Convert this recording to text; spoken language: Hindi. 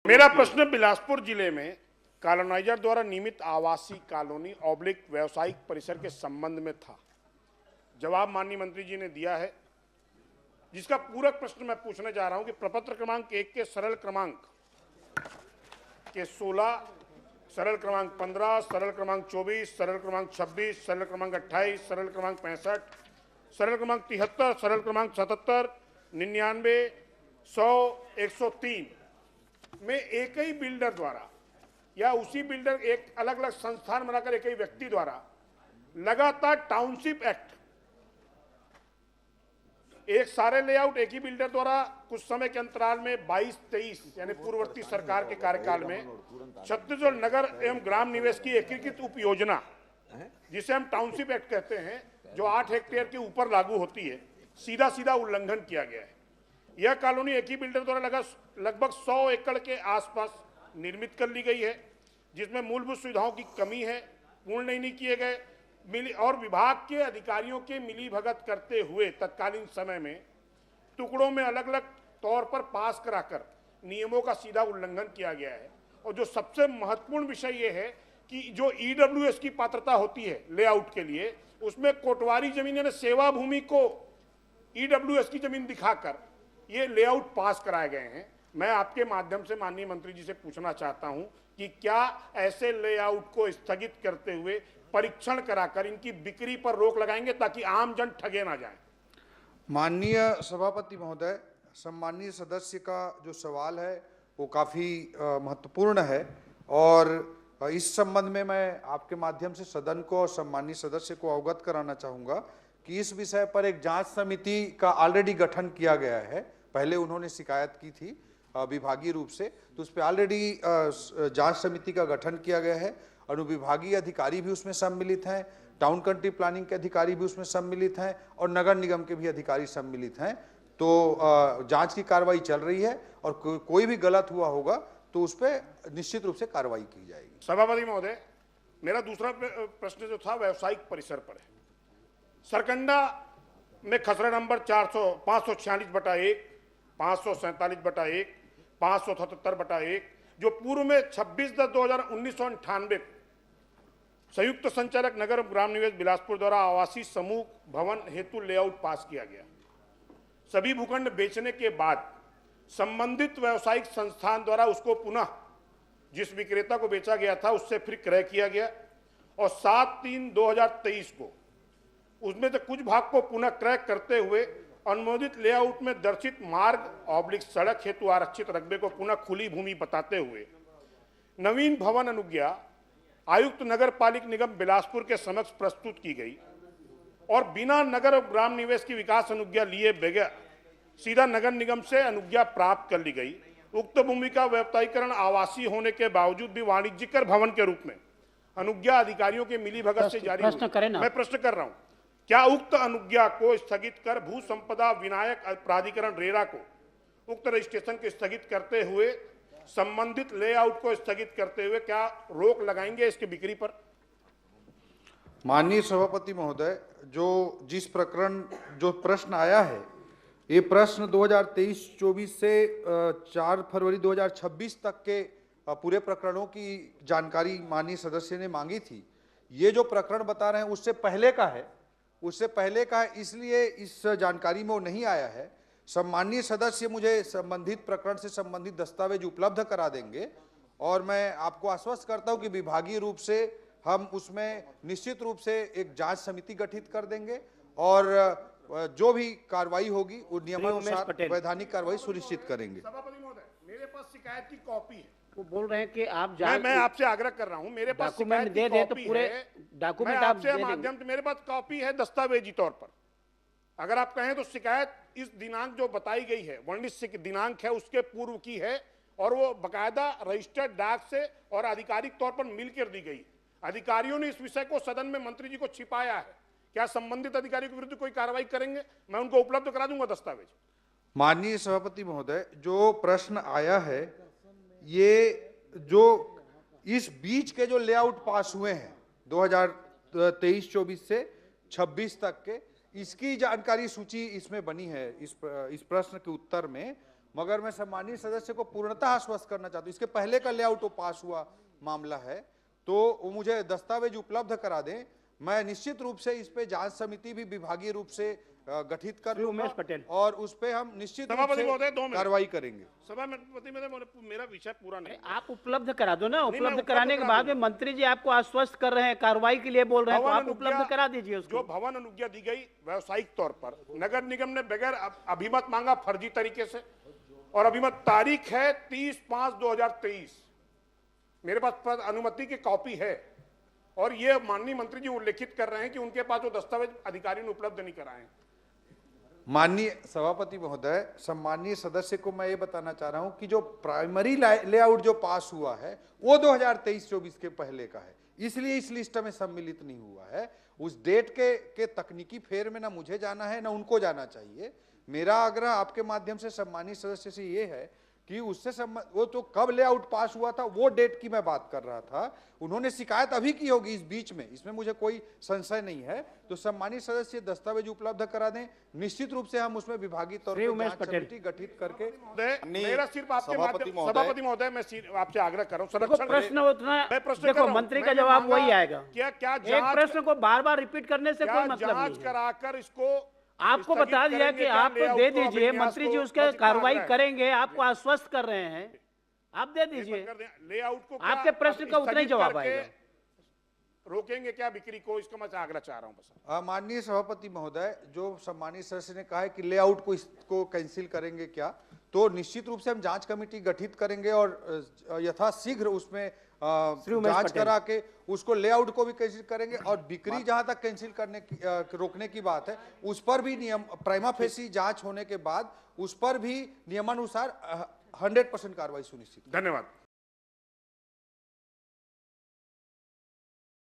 मेरा प्रश्न बिलासपुर जिले में कॉलोनाइजर द्वारा नियमित आवासीय कॉलोनी ऑब्लिक व्यावसायिक परिसर के संबंध में था। जवाब माननीय मंत्री जी ने दिया है, जिसका पूरक प्रश्न मैं पूछने जा रहा हूं कि प्रपत्र क्रमांक 1 के सरल क्रमांक के 16, सरल क्रमांक 15, सरल क्रमांक 24, सरल क्रमांक 26, सरल क्रमांक 28, सरल क्रमांक 65, सरल क्रमांक 73, सरल क्रमांक 77, 99, 100, 103 में एक ही बिल्डर द्वारा या उसी बिल्डर एक अलग अलग संस्थान बनाकर एक ही व्यक्ति द्वारा लगातार टाउनशिप एक्ट, एक सारे लेआउट एक ही बिल्डर द्वारा कुछ समय के अंतराल में 22-23 यानी पूर्ववर्ती सरकार के कार्यकाल में छत्तीसगढ़ नगर एवं ग्राम निवेश की एकीकृत उप योजना, जिसे हम टाउनशिप एक्ट कहते हैं, जो 8 हेक्टेयर के ऊपर लागू होती है, सीधा सीधा उल्लंघन किया गया है। यह कॉलोनी एक ही बिल्डर द्वारा लगभग 100 एकड़ के आसपास निर्मित कर ली गई है, जिसमें मूलभूत सुविधाओं की कमी है, पूर्ण नहीं किए गए और विभाग के अधिकारियों के मिलीभगत करते हुए तत्कालीन समय में टुकड़ों में अलग अलग तौर पर पास कराकर नियमों का सीधा उल्लंघन किया गया है। और जो सबसे महत्वपूर्ण विषय यह है कि जो ईडब्ल्यूएस की पात्रता होती है लेआउट के लिए, उसमें कोटवारी जमीन यानी सेवा भूमि को ईडब्ल्यूएस की जमीन दिखाकर ये लेआउट पास कराए गए हैं। मैं आपके माध्यम से माननीय मंत्री जी से पूछना चाहता हूं कि क्या ऐसे लेआउट को स्थगित करते हुए परीक्षण कराकर इनकी बिक्री पर रोक लगाएंगे ताकि आम जन ठगे ना जाए। माननीय सभापति महोदय, सम्मानीय सदस्य का जो सवाल है वो काफ़ी महत्वपूर्ण है और इस संबंध में मैं आपके माध्यम से सदन को और सम्मानीय सदस्य को अवगत कराना चाहूँगा कि इस विषय पर एक जांच समिति का ऑलरेडी गठन किया गया है। पहले उन्होंने शिकायत की थी विभागीय रूप से, तो उस पर ऑलरेडी जांच समिति का गठन किया गया है। अनुविभागीय अधिकारी भी उसमें सम्मिलित हैं, टाउन कंट्री प्लानिंग के अधिकारी भी उसमें सम्मिलित हैं और नगर निगम के भी अधिकारी सम्मिलित हैं। तो जांच की कार्रवाई चल रही है और कोई भी गलत हुआ होगा तो उस पर निश्चित रूप से कार्रवाई की जाएगी। सभापति महोदय, मेरा दूसरा प्रश्न जो था व्यावसायिक परिसर पर है। सरकंडा में खसरा नंबर 546/1, 547/1, 577/1, जो पूर्व में 26/10/1998 संयुक्त संचालक नगर ग्राम निवेश बिलासपुर द्वारा आवासीय समूह भवन हेतु लेआउट पास किया गया। सभी भूखंड बेचने के बाद संबंधित व्यावसायिक संस्थान द्वारा उसको पुनः जिस विक्रेता को बेचा गया था उससे फिर क्रय किया गया और 7/3/2023 को उसमें से कुछ भाग को पुनः क्रय करते हुए अनुमोदित लेआउट में दर्शित मार्ग ऑब्लिक सड़क हेतु आरक्षित रकबे को पुनः खुली भूमि बताते हुए नवीन भवन अनुज्ञा आयुक्त नगर पालिक निगम बिलासपुर के समक्ष प्रस्तुत की गई और बिना नगर और ग्राम निवेश की विकास अनुज्ञा लिए बगैर सीधा नगर निगम से अनुज्ञा प्राप्त कर ली गई। उक्त भूमि का व्यावसायीकरण आवासीय होने के बावजूद भी वाणिज्यिक भवन के रूप में अनुज्ञा अधिकारियों के मिलीभगत से जारी हुई। मैं प्रश्न कर रहा हूं, क्या उक्त अनुज्ञा को स्थगित कर भू संपदा विनायक प्राधिकरण रेरा को उक्त रजिस्ट्रेशन को स्थगित करते हुए संबंधित लेआउट को स्थगित करते हुए क्या रोक लगाएंगे इसकी बिक्री पर? माननीय सभापति महोदय, जो प्रश्न आया है, ये प्रश्न 2023-24 से 4 फरवरी 2026 तक के पूरे प्रकरणों की जानकारी माननीय सदस्य ने मांगी थी। ये जो प्रकरण बता रहे हैं उससे पहले का है, इसलिए इस जानकारी में वो नहीं आया है। सम्मानीय सदस्य मुझे संबंधित प्रकरण से संबंधित दस्तावेज उपलब्ध करा देंगे और मैं आपको आश्वस्त करता हूं कि विभागीय रूप से हम उसमें निश्चित रूप से एक जांच समिति गठित कर देंगे और जो भी कार्रवाई होगी वो नियमानुसार वैधानिक कार्रवाई सुनिश्चित करेंगे। सभापति महोदय, मेरे पास शिकायत की कॉपी है। वो बोल रहे हैं कि आप मैं आपसे आग्रह कर रहा हूं, मेरे पास डॉक्यूमेंट दे दें तो पूरे डॉक्यूमेंट आप दे देंगे। माध्यम से मेरे पास कॉपी है दस्तावेजी तौर पर। अगर आप कहें तो शिकायत इस दिनांक जो बताई गई है, वर्णित दिनांक है, उसके पूर्व की है और वो बकायदा रजिस्टर्ड डाक से और आधिकारिक तौर पर मिलकर दी गई। अधिकारियों ने इस विषय को सदन में मंत्री जी को छिपाया है। क्या संबंधित अधिकारियों के विरुद्ध कोई कार्रवाई करेंगे? मैं उनको उपलब्ध करा दूंगा दस्तावेज। माननीय सभापति महोदय, जो प्रश्न आया है, ये जो इस बीच के जो लेआउट पास हुए हैं 2023-24 से 26 तक के, इसकी जानकारी सूची इसमें बनी है इस प्रश्न के उत्तर में मगर मैं सम्मानीय सदस्य को पूर्णतः आश्वस्त करना चाहता हूं, इसके पहले का लेआउट वो पास हुआ मामला है, तो वो मुझे दस्तावेज उपलब्ध करा दें। मैं निश्चित रूप से इस पे जांच समिति भी विभागीय रूप से गठित कर श्री उमेश लूंगा पटेल। और उस पे हम निश्चित रूप सभापति से महोदय, 2 मिनट। कार्रवाई करेंगे। सभापति महोदय, मेरा विषय पूरा नहीं। आप उपलब्ध करा दो ना, मैं उपलब्ध उपलब्ध कराने के करा बाद में दूंगा। मंत्री जी आपको आश्वस्त कर रहे हैं, कार्रवाई के लिए बोल रहे हैं, तो भवन आप अनुज्ञा- उपलब्ध करा दीजिए उसको। जो भवन अनुज्ञा दी गई व्यावसायिक तौर पर, नगर निगम ने बगैर अभिमत मांगा फर्जी तरीके से, और अभिमत तारीख है 30/5/2023। मेरे पास अनुमति की कॉपी है, और ये माननीय मंत्री जी उल्लेखित कर रहे हैं कि उनके पास वो दस्तावेज अधिकारी ने उपलब्ध नहीं कराए हैं। माननीय सभापति महोदय, सम्मानीय सदस्य को मैं ये बताना चाह रहा हूं कि जो प्राइमरी लेआउट जो पास हुआ है वो 2023-24 के पहले का है, इसलिए इस लिस्ट में सम्मिलित नहीं हुआ है। उस डेट के तकनीकी फेर में ना मुझे जाना है ना उनको जाना चाहिए। मेरा आग्रह आपके माध्यम से सम्मानीय सदस्य से ये है कि उससे वो तो कब लेआउट पास हुआ था वो डेट की मैं बात कर रहा था। उन्होंने शिकायत अभी की होगी इस बीच में, इसमें मुझे कोई संशय नहीं है। तो सम्मानीय सदस्य दस्तावेज उपलब्ध करा दें, निश्चित रूप से हम उसमें विभागीय तौर श्री पर उमेश जांच पटेल। समिति गठित करके मेरा सिर्फ आपके सभापति माध्यम, महोदय- सभापति महोदय, मैं आपसे आग्रह कर रहा हूं, देखो संरक्षण प्रश्न उतना, मैं प्रश्न कर देखो रहा हूं। मंत्री का मैंने जवाब मांगा, वही आएगा। क्या एक जांच- प्रश्न को बार बार रिपीट करने से क्या कोई मतलब जांच नहीं है। कराकर इसको आपको स्थगित बता दिया करेंगे, कि क्या आप लेआउट दे को, दीजिए, अभिन्यास मंत्री जी को? उसके बस इतना कार्रवाई आग्रह है। करेंगे, आपको आश्वस्त कर रहे हैं, आप दे दीजिए। कर दें, लेआउट को आपके प्रश्न का उतना ही जवाब करके आएगा। रोकेंगे क्या बिक्री को, इसका मैं आग्रह चाह रहा हूं बस। माननीय सभापति महोदय, जो सम्मानीय सदस्य ने कहा है कि लेआउट को इसको कैंसिल करेंगे क्या, तो निश्चित रूप से हम जांच कमेटी गठित करेंगे और यथाशीघ्र उसमें श्री उमेश जांच पटेल। करा के उसको लेआउट को भी कैंसिल करेंगे, और बिक्री जहां तक कैंसिल करने की रोकने की बात है उस पर भी नियम प्राइमा फेसी जांच होने के बाद उस पर भी नियमानुसार 100% कार्रवाई सुनिश्चित। धन्यवाद।